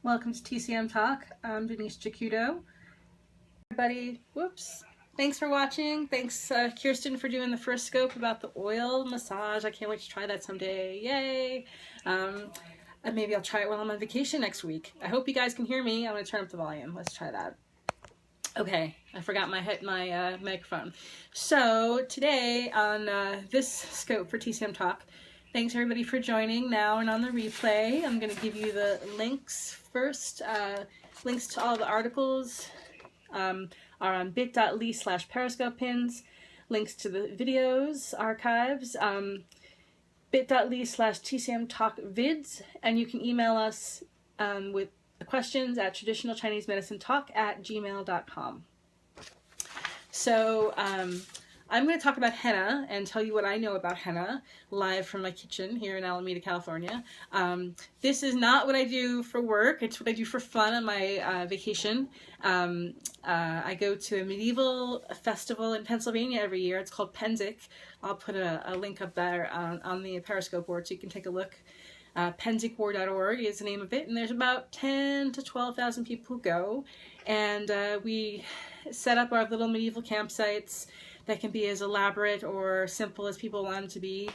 Welcome to TCMTalk. I'm Denise Cicuto. Everybody, whoops. Thanks for watching. Thanks, Kirsten, for doing the first scope about the oil massage. I can't wait to try that someday. Yay! And maybe I'll try it while I'm on vacation next week. I hope you guys can hear me. I'm going to turn up the volume. Let's try that. Okay, I forgot my microphone. So today on this scope for TCMTalk, thanks everybody for joining now and on the replay. I'm going to give you the links first. Links to all the articles are on bit.ly/periscope pins. Links to the videos, archives, bit.ly/TCMTalkvids, and you can email us with questions at traditionalchinesemedicinetalk@gmail.com. So I'm going to talk about henna and tell you what I know about henna live from my kitchen here in Alameda, California. This is not what I do for work. It's what I do for fun on my vacation. I go to a medieval festival in Pennsylvania every year. It's called Pennsic. I'll put a link up there on the Periscope board so you can take a look. Pennsic.org is the name of it, and there's about 10 to 12,000 people who go, and we set up our little medieval campsites that can be as elaborate or simple as people want them to be.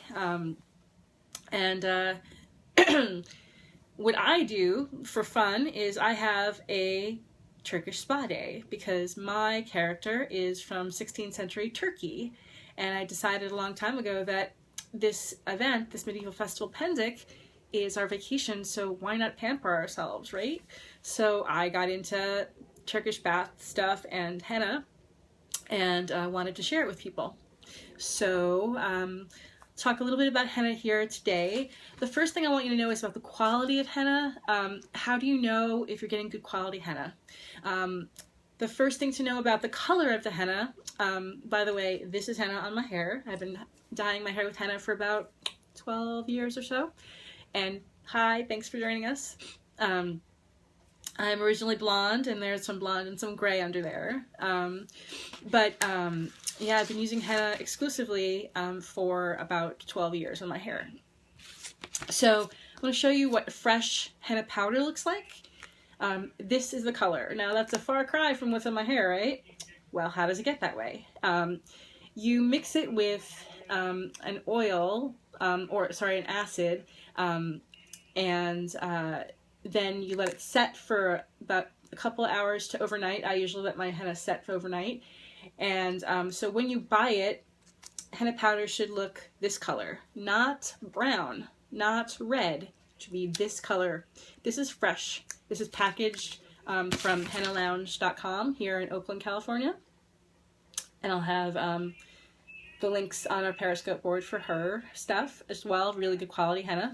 What I do for fun is I have a Turkish spa day because my character is from 16th century Turkey, and I decided a long time ago that this event, this medieval festival Pennsic, is our vacation, so why not pamper ourselves, right? So I got into Turkish bath stuff and henna, and wanted to share it with people. So talk a little bit about henna here today. The first thing I want you to know is about the quality of henna. How do you know if you're getting good quality henna? The first thing to know about the color of the henna, by the way, this is henna on my hair. I've been dyeing my hair with henna for about 12 years or so. And hi, thanks for joining us. I'm originally blonde, and there's some blonde and some gray under there. Yeah, I've been using henna exclusively for about 12 years on my hair. So I'm going to show you what fresh henna powder looks like. This is the color. Now that's a far cry from what's on my hair, right? Well, how does it get that way? You mix it with an oil, an acid, then you let it set for about a couple of hours to overnight. I usually let my henna set for overnight. And so when you buy it, henna powder should look this color. Not brown, not red. It should be this color. This is fresh. This is packaged from hennalounge.com here in Oakland, California. And I'll have the links on our Periscope board for her stuff as well. Really good quality henna.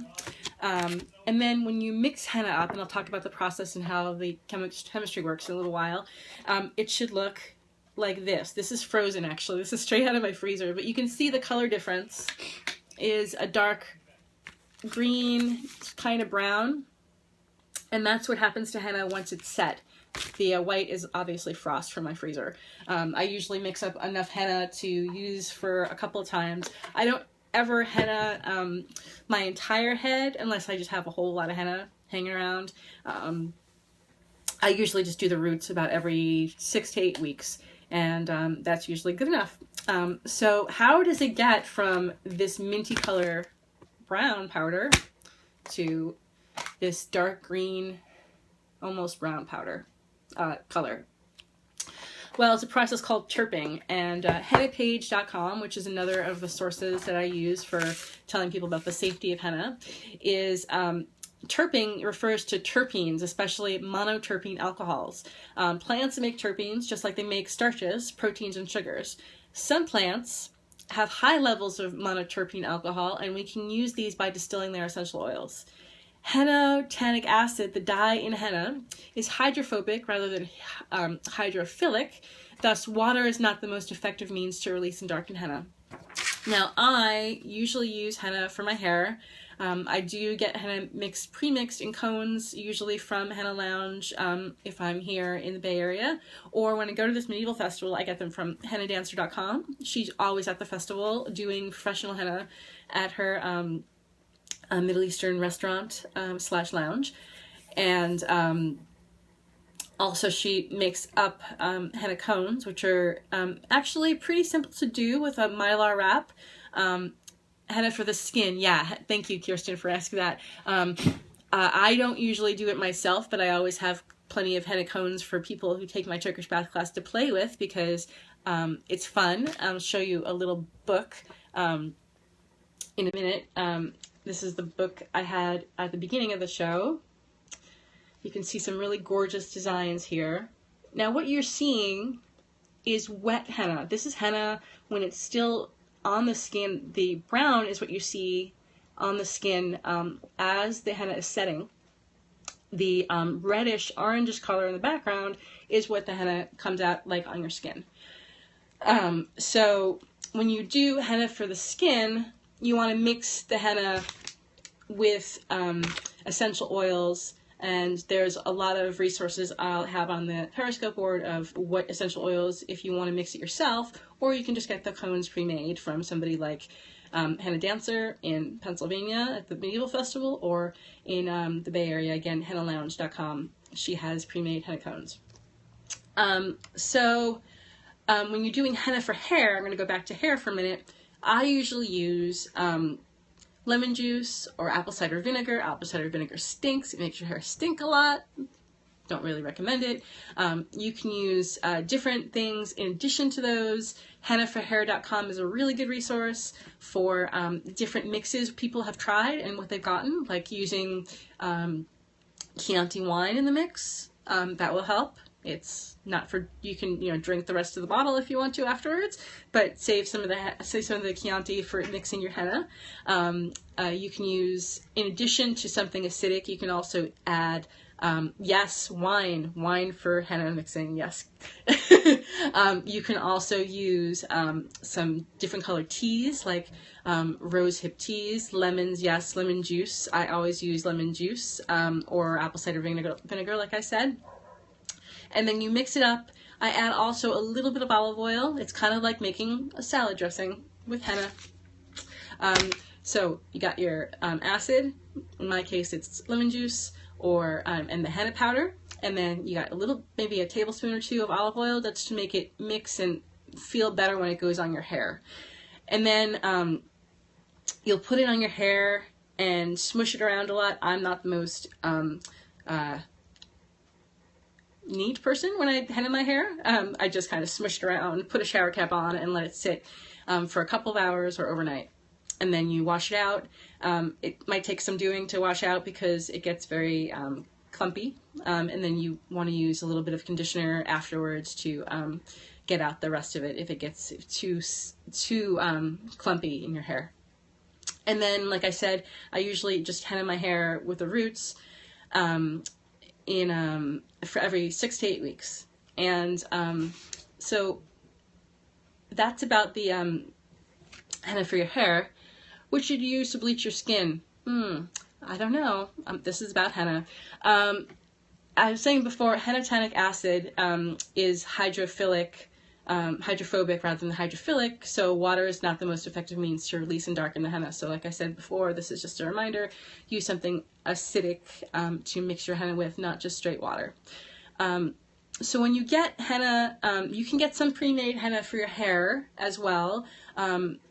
And then when you mix henna up, and I'll talk about the process and how the chemistry works in a little while, it should look like this. This is frozen, actually. This is straight out of my freezer, but you can see the color difference is a dark green, kind of brown, and that's what happens to henna once it's set. The white is obviously frost from my freezer. I usually mix up enough henna to use for a couple of times. I don't ever henna my entire head unless I just have a whole lot of henna hanging around. I usually just do the roots about every 6 to 8 weeks, and that's usually good enough. So how does it get from this minty color brown powder to this dark green, almost brown powder color? Well, it's a process called terping, and hennapage.com, which is another of the sources that I use for telling people about the safety of henna, is terping refers to terpenes, especially monoterpene alcohols. Plants make terpenes just like they make starches, proteins, and sugars. Some plants have high levels of monoterpene alcohol, and we can use these by distilling their essential oils. Henna-tannic acid, the dye in henna, is hydrophobic rather than hydrophilic. Thus, water is not the most effective means to release and darken henna. Now, I usually use henna for my hair. I do get henna pre-mixed in cones, usually from Henna Lounge if I'm here in the Bay Area. Or when I go to this medieval festival, I get them from hennadancer.com. She's always at the festival doing professional henna at her Middle Eastern restaurant / lounge. And also she makes up henna cones, which are actually pretty simple to do with a Mylar wrap. Henna for the skin, yeah, thank you, Kirsten, for asking that. I don't usually do it myself, but I always have plenty of henna cones for people who take my Turkish bath class to play with, because it's fun. I'll show you a little book in a minute. This is the book I had at the beginning of the show. You can see some really gorgeous designs here. Now what you're seeing is wet henna. This is henna when it's still on the skin. The brown is what you see on the skin as the henna is setting. The reddish orangish color in the background is what the henna comes out like on your skin. So when you do henna for the skin, you want to mix the henna with essential oils, and there's a lot of resources I'll have on the Periscope board of what essential oils if you want to mix it yourself, or you can just get the cones pre-made from somebody like Henna Dancer in Pennsylvania at the Medieval Festival, or in the Bay Area, again, hennalounge.com. She has pre-made henna cones. When you're doing henna for hair, I'm going to go back to hair for a minute, I usually use lemon juice or apple cider vinegar. Apple cider vinegar stinks. It makes your hair stink a lot. Don't really recommend it. You can use different things in addition to those. Hennaforhair.com is a really good resource for different mixes people have tried and what they've gotten, like using Chianti wine in the mix. That will help. It's not for, you can drink the rest of the bottle if you want to afterwards, but save some of the Chianti for mixing your henna. You can use, in addition to something acidic, you can also add yes, wine for henna mixing, yes. You can also use some different colored teas, like rose hip teas, lemons, yes, lemon juice. I always use lemon juice, or apple cider vinegar, like I said. And then you mix it up. I add also a little bit of olive oil. It's kind of like making a salad dressing with henna. So you got your acid. In my case, it's lemon juice, or and the henna powder. And then you got a little, maybe a tablespoon or two of olive oil. That's to make it mix and feel better when it goes on your hair. And then you'll put it on your hair and smush it around a lot. I'm not the most neat person when I henna my hair. I just kind of smushed around, put a shower cap on, and let it sit for a couple of hours or overnight. And then you wash it out. It might take some doing to wash out because it gets very clumpy. And then you want to use a little bit of conditioner afterwards to get out the rest of it if it gets too clumpy in your hair. And then, like I said, I usually just henna my hair with the roots for every 6 to 8 weeks. And so that's about the henna for your hair. What should you use to bleach your skin? I don't know. This is about henna. I was saying before, henna-tannic acid is hydrophobic rather than hydrophilic, so water is not the most effective means to release and darken the henna. So like I said before, this is just a reminder, use something acidic to mix your henna with, not just straight water. So when you get henna, you can get some pre-made henna for your hair as well.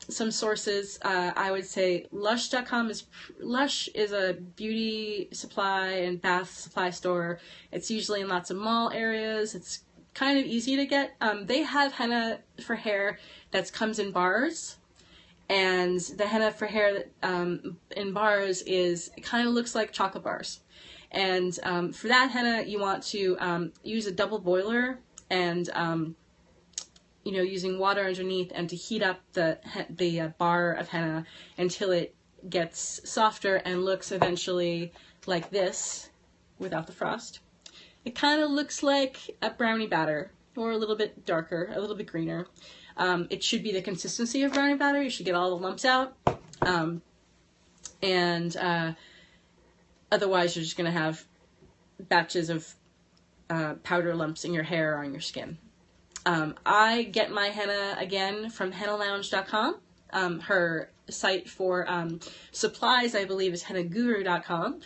Some sources, I would say Lush.com Lush is a beauty supply and bath supply store. It's usually in lots of mall areas. It's kind of easy to get. They have henna for hair that comes in bars, and the henna for hair in bars it kind of looks like chocolate bars. And for that henna, you want to use a double boiler, and using water underneath, and to heat up the bar of henna until it gets softer and looks eventually like this without the frost. It kind of looks like a brownie batter, or a little bit darker, a little bit greener. It should be the consistency of brownie batter. You should get all the lumps out. Otherwise, you're just going to have batches of powder lumps in your hair or on your skin. I get my henna, again, from hennalounge.com. Her site for supplies, I believe, is hennaguru.com.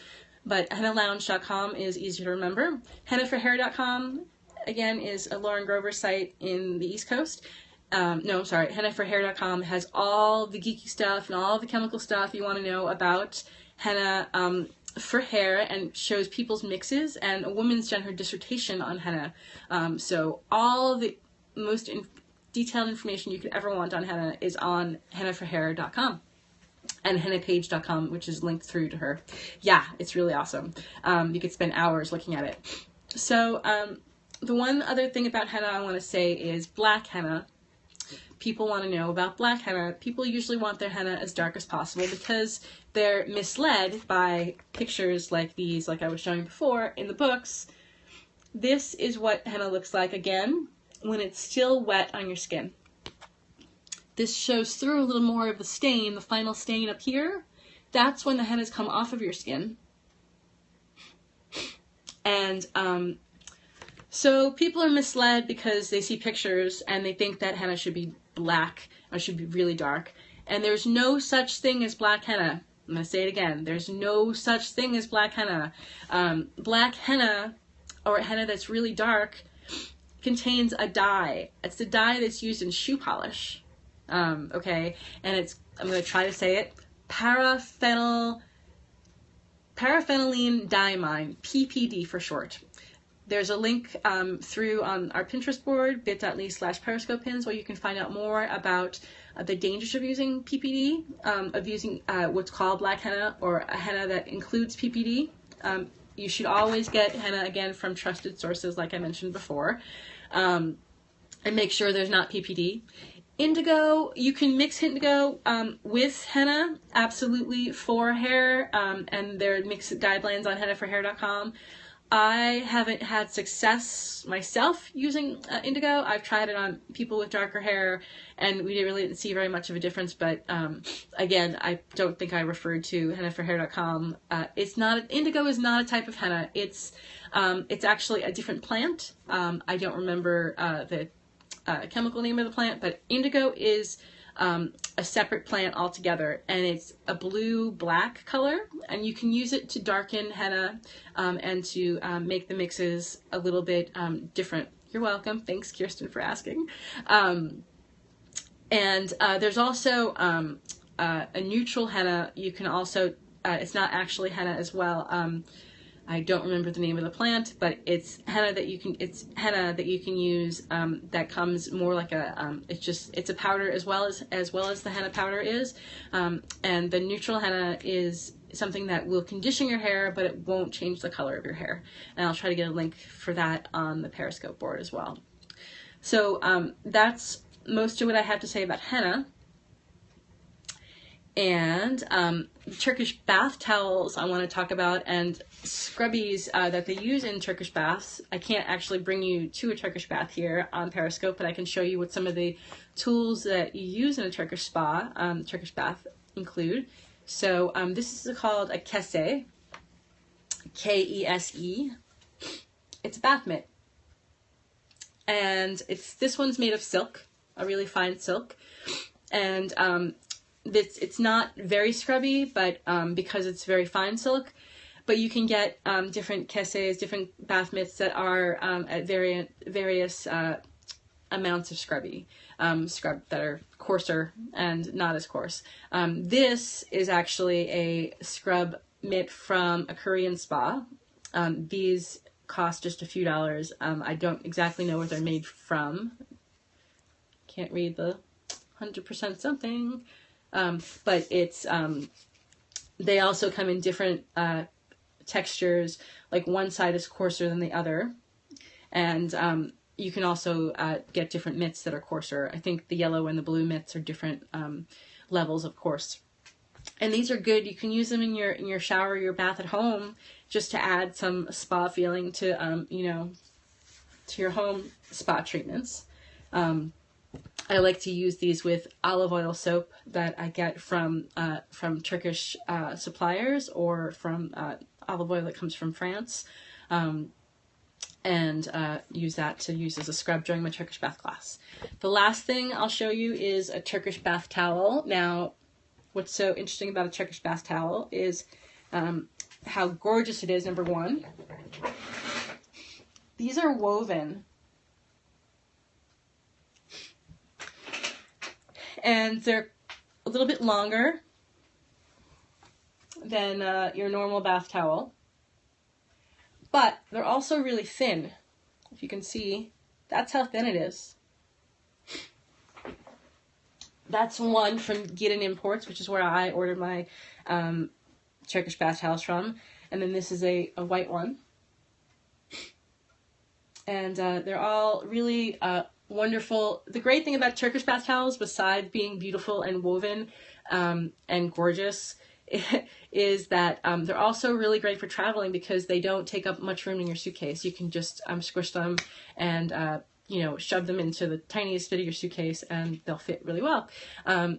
but hennalounge.com is easier to remember. hennaforhair.com, again, is a Lauren Grover site in the East Coast. No, I'm sorry, hennaforhair.com has all the geeky stuff and all the chemical stuff you want to know about henna for hair, and shows people's mixes and a woman's done her dissertation on henna. So all the most detailed information you could ever want on henna is on hennaforhair.com and hennapage.com, which is linked through to her. Yeah, it's really awesome. You could spend hours looking at it. So the one other thing about henna I want to say is black henna. People want to know about black henna. People usually want their henna as dark as possible because they're misled by pictures like these, like I was showing before in the books. This is what henna looks like, again, when it's still wet on your skin. This shows through a little more of the stain, the final stain up here. That's when the henna's come off of your skin. And so people are misled because they see pictures and they think that henna should be black or should be really dark. And there's no such thing as black henna. I'm going to say it again. There's no such thing as black henna. Black henna, or henna that's really dark, contains a dye. It's the dye that's used in shoe polish. Okay, and it's, I'm going to try to say it, paraphenylene diamine, PPD for short. There's a link through on our Pinterest board, bit.ly/periscope pins, where you can find out more about the dangers of using PPD, of using what's called black henna, or a henna that includes PPD. You should always get henna, again, from trusted sources, like I mentioned before, and make sure there's not PPD. Indigo, you can mix indigo with henna, absolutely, for hair, and there are mixed guidelines on hennaforhair.com. I haven't had success myself using indigo. I've tried it on people with darker hair, and we really didn't see very much of a difference, but again, I don't think I referred to hennaforhair.com. It's not, indigo is not a type of henna. It's actually a different plant. I don't remember the chemical name of the plant, but indigo is a separate plant altogether, and it's a blue-black color, and you can use it to darken henna and to make the mixes a little bit different. You're welcome. Thanks, Kirsten, for asking. And there's also a neutral henna. You can also, it's not actually henna as well. I don't remember the name of the plant, but it's henna that you can, it's henna that you can use that comes more like a, it's a powder as well as the henna powder is. And the neutral henna is something that will condition your hair, but it won't change the color of your hair. And I'll try to get a link for that on the Periscope board as well. So that's most of what I have to say about henna. And Turkish bath towels I want to talk about, and scrubbies that they use in Turkish baths. I can't actually bring you to a Turkish bath here on Periscope, but I can show you what some of the tools that you use in a Turkish spa, Turkish bath include. So this is called a kese, K-E-S-E. It's a bath mitt. And this one's made of silk, a really fine silk. And it's not very scrubby, but because it's very fine silk. But you can get different keses, different bath mitts that are at various amounts of scrubby, scrub that are coarser and not as coarse. This is actually a scrub mitt from a Korean spa. These cost just a few dollars. I don't exactly know where they're made from. Can't read the 100% something. But it's, they also come in different textures, like one side is coarser than the other, and you can also get different mitts that are coarser. I think the yellow and the blue mitts are different levels of coarse. And these are good. You can use them in your shower, your bath at home, just to add some spa feeling to, you know, to your home spa treatments. I like to use these with olive oil soap that I get from Turkish suppliers, or from olive oil that comes from France, and use that to use as a scrub during my Turkish bath class. The last thing I'll show you is a Turkish bath towel. Now, what's so interesting about a Turkish bath towel is how gorgeous it is, number one. These are woven. And they're a little bit longer than your normal bath towel. But they're also really thin. If you can see, that's how thin it is. That's one from Giden Imports, which is where I ordered my Turkish bath towels from. And then this is a white one. And they're all really wonderful. The great thing about Turkish bath towels, besides being beautiful and woven and gorgeous, is that they're also really great for traveling because they don't take up much room in your suitcase. You can just squish them and you know, shove them into the tiniest bit of your suitcase and they'll fit really well.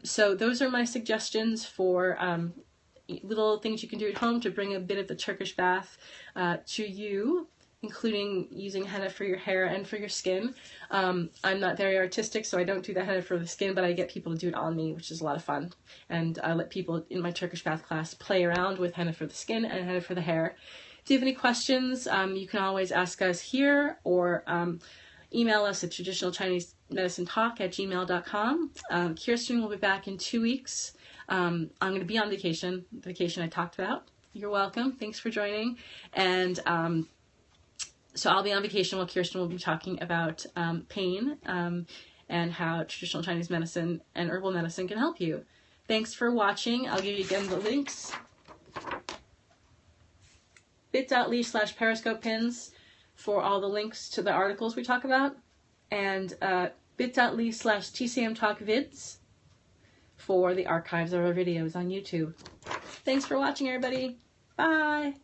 So those are my suggestions for little things you can do at home to bring a bit of the Turkish bath to you, including using henna for your hair and for your skin. I'm not very artistic, so I don't do the henna for the skin, but I get people to do it on me, which is a lot of fun. And I let people in my Turkish bath class play around with henna for the skin and henna for the hair. If you have any questions, you can always ask us here or email us at traditionalchinesemedicinetalk@gmail.com. Kirsten will be back in 2 weeks. I'm going to be on vacation, the vacation I talked about. You're welcome. Thanks for joining. And so I'll be on vacation while Kirsten will be talking about pain and how traditional Chinese medicine and herbal medicine can help you. Thanks for watching. I'll give you again the links. bit.ly/periscope pins for all the links to the articles we talk about, and bit.ly/TCMTalk vids for the archives of our videos on YouTube. Thanks for watching, everybody. Bye.